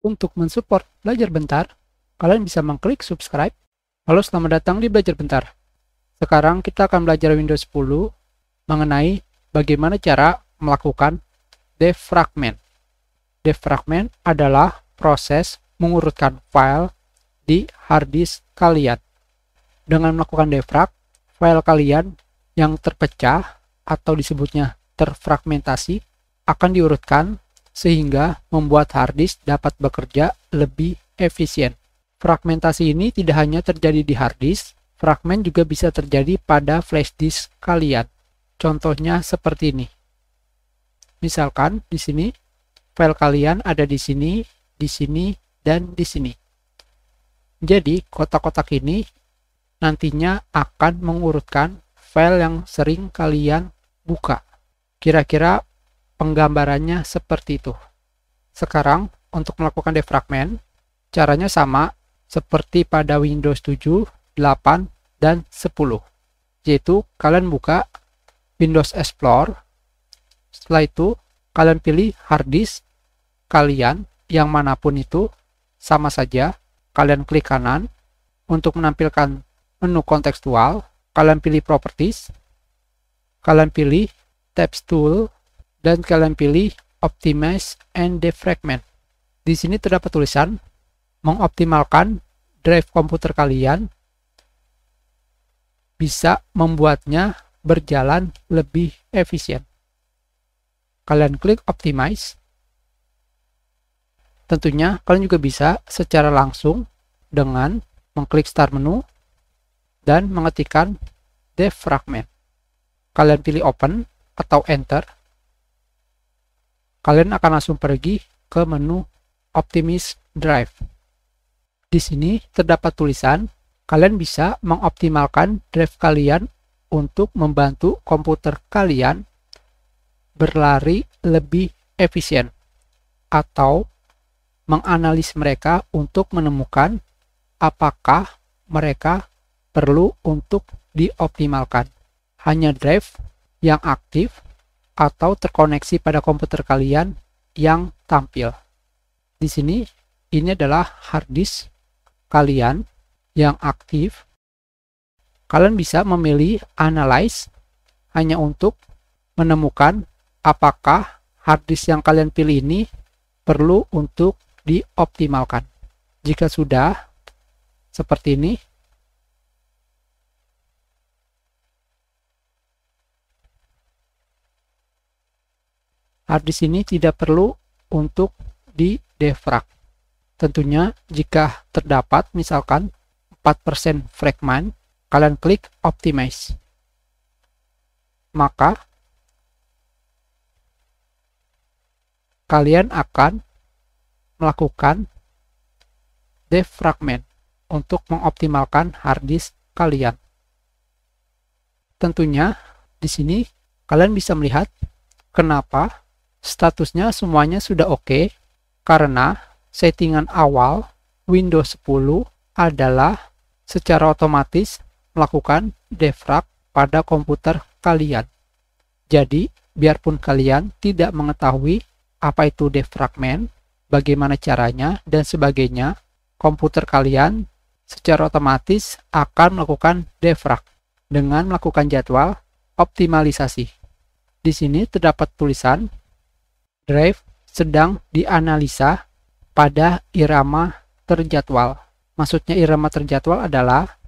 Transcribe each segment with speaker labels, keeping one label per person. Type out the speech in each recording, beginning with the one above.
Speaker 1: Untuk mensupport Belajar Bentar, kalian bisa mengklik subscribe. Halo, selamat datang di Belajar Bentar. Sekarang kita akan belajar Windows 10 mengenai bagaimana cara melakukan defragment. Defragment adalah proses mengurutkan file di hard disk kalian. Dengan melakukan defrag, file kalian yang terpecah atau disebutnya terfragmentasi akan diurutkan sehingga membuat hard disk dapat bekerja lebih efisien. Fragmentasi ini tidak hanya terjadi di hard disk, fragment juga bisa terjadi pada flash disk kalian. Contohnya seperti ini. Misalkan di sini file kalian ada di sini, dan di sini. Jadi kotak-kotak ini nantinya akan mengurutkan file yang sering kalian buka. Kira-kira penggambarannya seperti itu. Sekarang untuk melakukan defragment, caranya sama seperti pada Windows 7, 8, dan 10. Yaitu kalian buka Windows Explorer. Setelah itu kalian pilih hard disk kalian yang manapun itu, sama saja. Kalian klik kanan. Untuk menampilkan menu kontekstual, kalian pilih Properties, kalian pilih Tabs Tool, dan kalian pilih Optimize and Defragment. Di sini terdapat tulisan mengoptimalkan drive komputer kalian bisa membuatnya berjalan lebih efisien. Kalian klik Optimize. Tentunya kalian juga bisa secara langsung dengan mengklik Start menu dan mengetikkan defragment. Kalian pilih Open atau Enter. Kalian akan langsung pergi ke menu Optimize Drive. Di sini terdapat tulisan kalian bisa mengoptimalkan drive kalian untuk membantu komputer kalian berlari lebih efisien atau menganalisis mereka untuk menemukan apakah mereka perlu untuk dioptimalkan. Hanya drive yang aktif atau terkoneksi pada komputer kalian yang tampil. Di sini ini adalah hard disk kalian yang aktif. Kalian bisa memilih analyze hanya untuk menemukan apakah hard disk yang kalian pilih ini perlu untuk dioptimalkan. Jika sudah seperti ini, hard disk ini tidak perlu untuk di defrag. Tentunya jika terdapat misalkan 4% fragment, kalian klik Optimize. Maka kalian akan melakukan defragment untuk mengoptimalkan hard disk kalian. Tentunya di sini kalian bisa melihat kenapa statusnya semuanya sudah oke, karena settingan awal Windows 10 adalah secara otomatis melakukan defrag pada komputer kalian. Jadi, biarpun kalian tidak mengetahui apa itu defragment, bagaimana caranya, dan sebagainya, komputer kalian secara otomatis akan melakukan defrag dengan melakukan jadwal optimalisasi. Di sini terdapat tulisan drive sedang dianalisa pada irama terjadwal. Maksudnya irama terjadwal adalah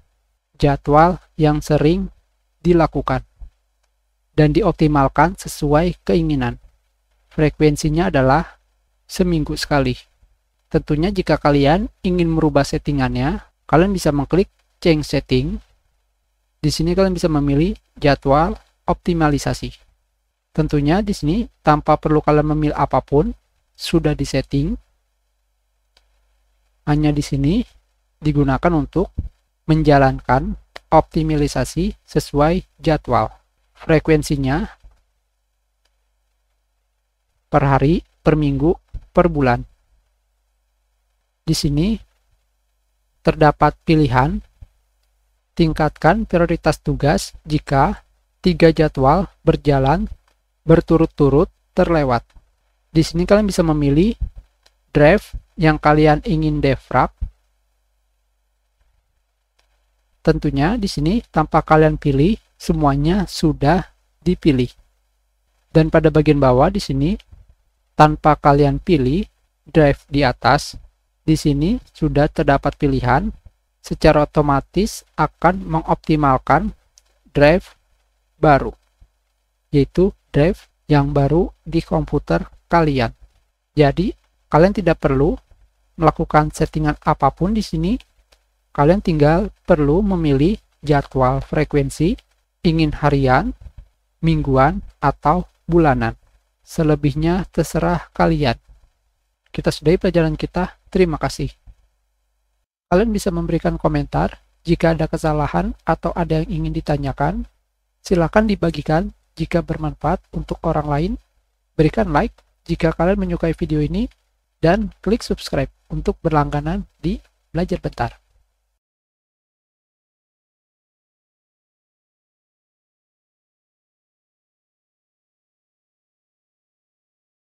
Speaker 1: jadwal yang sering dilakukan dan dioptimalkan sesuai keinginan. Frekuensinya adalah seminggu sekali. Tentunya jika kalian ingin merubah settingannya, kalian bisa mengklik Change Setting. Di sini kalian bisa memilih jadwal optimalisasi. Tentunya di sini tanpa perlu kalian memilih apapun, sudah disetting. Hanya di sini digunakan untuk menjalankan optimalisasi sesuai jadwal. Frekuensinya per hari, per minggu, per bulan. Di sini terdapat pilihan tingkatkan prioritas tugas jika 3 jadwal berjalan berturut-turut terlewat. Di sini kalian bisa memilih drive yang kalian ingin defrag. Tentunya di sini tanpa kalian pilih, semuanya sudah dipilih. Dan pada bagian bawah di sini tanpa kalian pilih drive di atas, di sini sudah terdapat pilihan secara otomatis akan mengoptimalkan drive baru, yaitu drive yang baru di komputer kalian. Jadi kalian tidak perlu melakukan settingan apapun di sini. Kalian tinggal perlu memilih jadwal frekuensi, ingin harian, mingguan, atau bulanan. Selebihnya terserah kalian. Kita sudahi pelajaran kita. Terima kasih. Kalian bisa memberikan komentar jika ada kesalahan atau ada yang ingin ditanyakan. Silakan dibagikan jika bermanfaat untuk orang lain. Berikan like jika kalian menyukai video ini. Dan klik subscribe untuk berlangganan di Belajar Bentar.